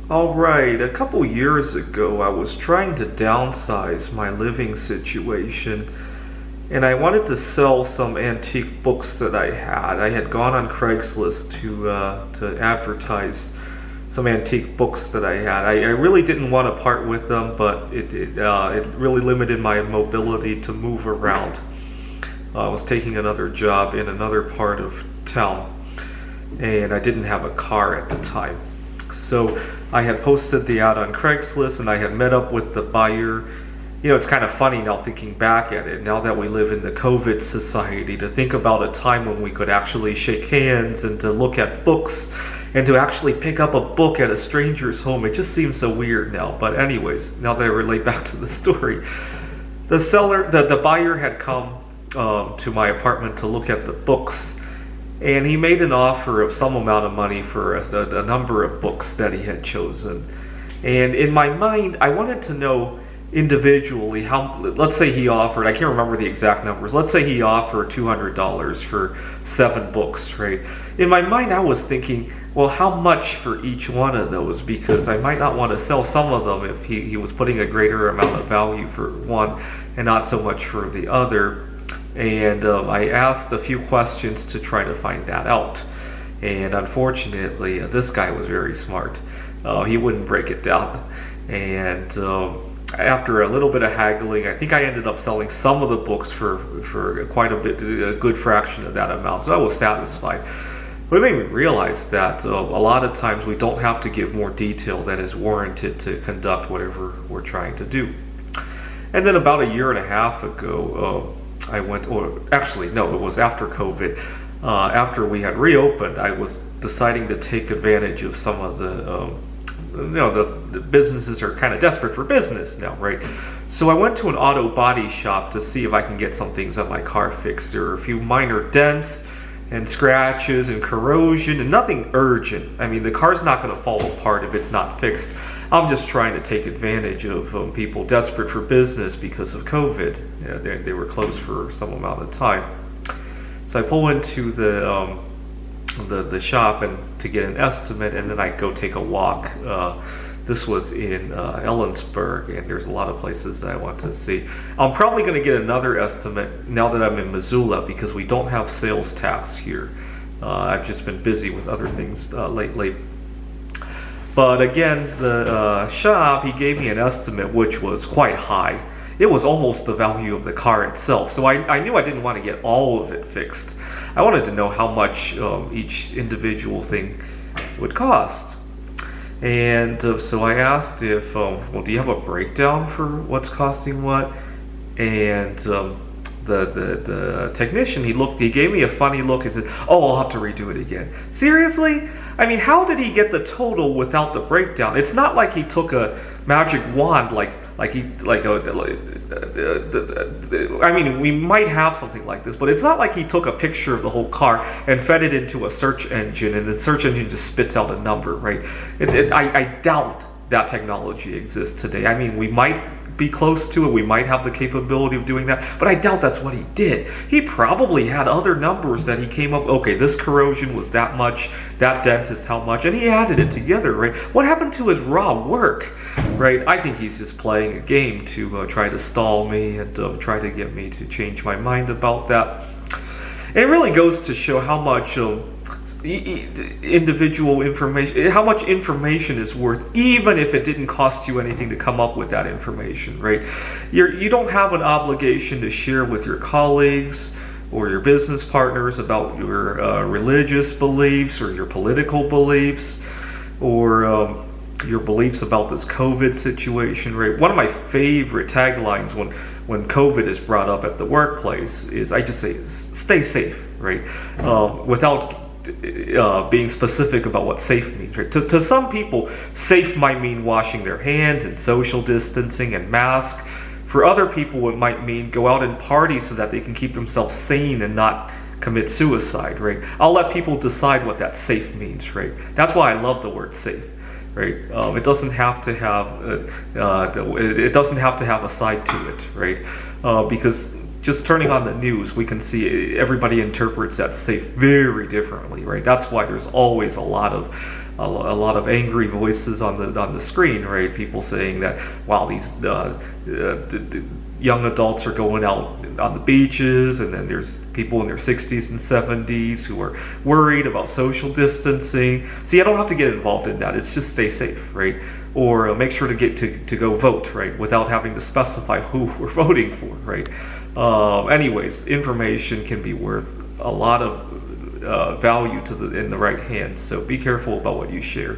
All right, a couple years ago, I was trying to downsize my living situation, and I wanted to sell some antique books that I had. I had gone on Craigslist to advertise some antique books that I had. I really didn't want to part with them, but it really limited my mobility to move around. I was taking another job in another part of town, and I didn't have a car at the time. So I had posted the ad on Craigslist and I had met up with the buyer. You know, it's kind of funny now thinking back at it, now that we live in the COVID society, to think about a time when we could actually shake hands and to look at books and to actually pick up a book at a stranger's home. It just seems so weird now. But anyways, now that I relate back to the story, the buyer had come to my apartment to look at the books. And he made an offer of some amount of money for a number of books that he had chosen. And in my mind, I wanted to know individually how, let's say he offered, I can't remember the exact numbers, let's say he offered $200 for 7 books, right? In my mind, I was thinking, well, how much for each one of those? Because I might not want to sell some of them if he was putting a greater amount of value for one and not so much for the other. And I asked a few questions to try to find that out. And unfortunately, this guy was very smart. He wouldn't break it down. And after a little bit of haggling, I think I ended up selling some of the books for quite a good fraction of that amount. So I was satisfied. But it made me realize that a lot of times we don't have to give more detail than is warranted to conduct whatever we're trying to do. And then about a year and a half ago, I went, or actually, no, it was after COVID. After we had reopened, I was deciding to take advantage of some of the businesses are kind of desperate for business now, right? So I went to an auto body shop to see if I can get some things on my car fixed. There were a few minor dents and scratches and corrosion and nothing urgent. I mean, the car's not going to fall apart if it's not fixed. I'm just trying to take advantage of people desperate for business because of COVID. Yeah, they were closed for some amount of time. So I pull into the shop and to get an estimate, and then I go take a walk. This was in Ellensburg, and there's a lot of places that I want to see. I'm probably going to get another estimate now that I'm in Missoula because we don't have sales tax here. I've just been busy with other things lately. But again, the shop, he gave me an estimate which was quite high. It was almost the value of the car itself. So I knew I didn't want to get all of it fixed. I wanted to know how much each individual thing would cost. And so I asked if, well, do you have a breakdown for what's costing what? And the technician, he gave me a funny look and said, oh, I'll have to redo it again. Seriously? I mean, how did he get the total without the breakdown? It's not like he took a magic wand, I mean, we might have something like this, but it's not like he took a picture of the whole car and fed it into a search engine, and the search engine just spits out a number, right? I doubt that technology exists today. I mean, we might be close to it, we might have the capability of doing that, but I doubt that's what he did. He probably had other numbers that he came up, okay, this corrosion was that much, that dent is how much, and he added it together, right? What happened to his raw work, right? I think he's just playing a game to try to stall me and try to get me to change my mind about that. And it really goes to show how much individual information, how much information is worth, even if it didn't cost you anything to come up with that information, right? You don't have an obligation to share with your colleagues or your business partners about your religious beliefs or your political beliefs or your beliefs about this COVID situation, right? One of my favorite taglines when COVID is brought up at the workplace is, I just say, stay safe, right? Without being specific about what safe means, right? To some people, safe might mean washing their hands and social distancing and mask. For other people, it might mean go out and party so that they can keep themselves sane and not commit suicide, right? I'll let people decide what that safe means, right? That's why I love the word safe, right? It doesn't have to have a side to it, right? Because just turning on the news, we can see everybody interprets that safe very differently, right? That's why there's always a lot of a lot of angry voices on the screen, right? People saying that, wow, these young adults are going out on the beaches, and then there's people in their 60s and 70s who are worried about social distancing. See, I don't have to get involved in that. It's just stay safe, right? Or make sure to get to go vote, right, without having to specify who we're voting for, right? Anyways, information can be worth a lot of value in the right hands, so be careful about what you share.